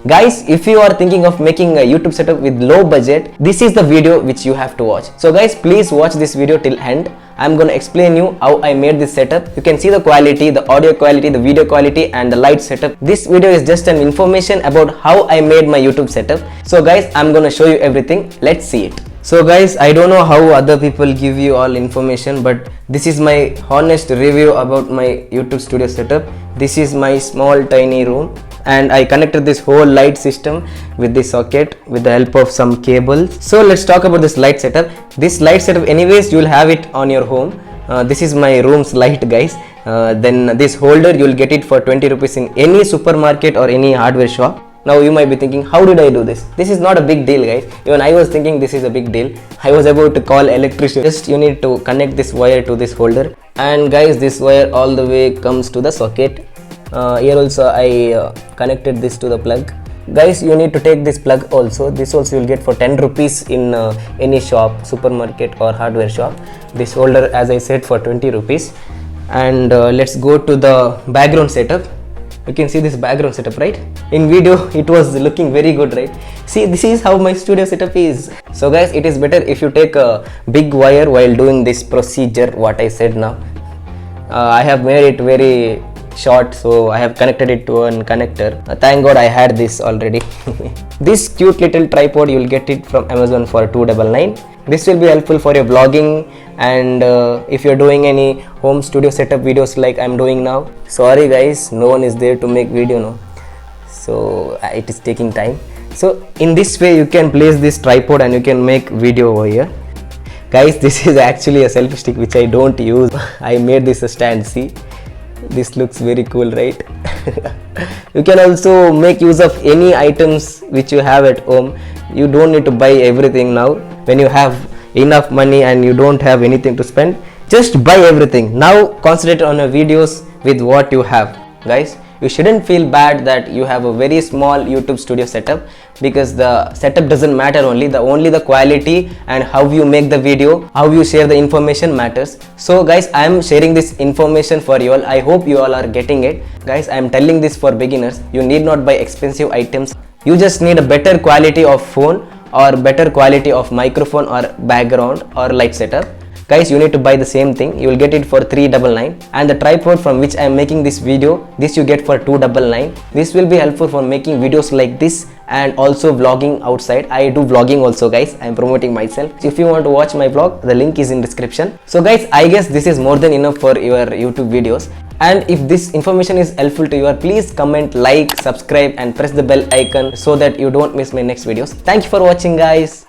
Guys, if you are thinking of making a YouTube setup with low budget, this is the video which you have to watch. So guys, please watch this video till end. I'm gonna explain you how I made this setup. You can see the quality, the audio quality, the video quality and the light setup. This video is just an information about how I made my YouTube setup. So guys, I'm gonna show you everything. Let's see it. So guys, I don't know how other people give you all information, but this is my honest review about my YouTube studio setup. This is my small tiny room and I connected this whole light system with this socket with the help of some cables. So let's talk about this light setup. This light setup anyways you will have it on your home. This is my room's light, guys. Then this holder you will get it for 20 rupees in any supermarket or any hardware shop. Now you might be thinking, how did I do this? This is not a big deal, guys. Even I was thinking this is a big deal. I was about to call electrician. Just you need to connect this wire to this holder, and guys, this wire all the way comes to the socket. Here also I connected this to the plug. Guys, you need to take this plug also. This also you will get for 10 rupees in any shop, supermarket or hardware shop. This holder, as I said, for 20 rupees. And let's go to the background setup. You can see this background setup, right? In video it was looking very good, right? See, this is how my studio setup is. So guys, it is better if you take a big wire while doing this procedure what I said now. I have made it very short, so I have connected it to an connector. Thank God I had this already. This cute little tripod you will get it from Amazon for 299. This will be helpful for your vlogging and if you're doing any home studio setup videos like I'm doing now. Sorry guys, no one is there to make video now, so it is taking time. So in this way you can place this tripod and you can make video over here. Guys, this is actually a selfie stick which I don't use. I made this a stand. See, this looks very cool, right? You can also make use of any items which you have at home. You don't need to buy everything now. When you have enough money and you don't have anything to spend, just buy everything. Now concentrate on your videos with what you have. Guys, you shouldn't feel bad that you have a very small YouTube studio setup, because the setup doesn't matter, only the quality and how you make the video, how you share the information matters. So guys, I am sharing this information for you all. I hope you all are getting it. Guys, I am telling this for beginners. You need not buy expensive items. You just need a better quality of phone or better quality of microphone or background or light setup. Guys, you need to buy the same thing. You will get it for 399, and the tripod from which I am making this video, this you get for 299. This will be helpful for making videos like this and also vlogging outside. I do vlogging also, guys. I am promoting myself. So if you want to watch my vlog, the link is in description. So guys, I guess this is more than enough for your YouTube videos. And if this information is helpful to you, please comment, like, subscribe and press the bell icon so that you don't miss my next videos. Thank you for watching, guys.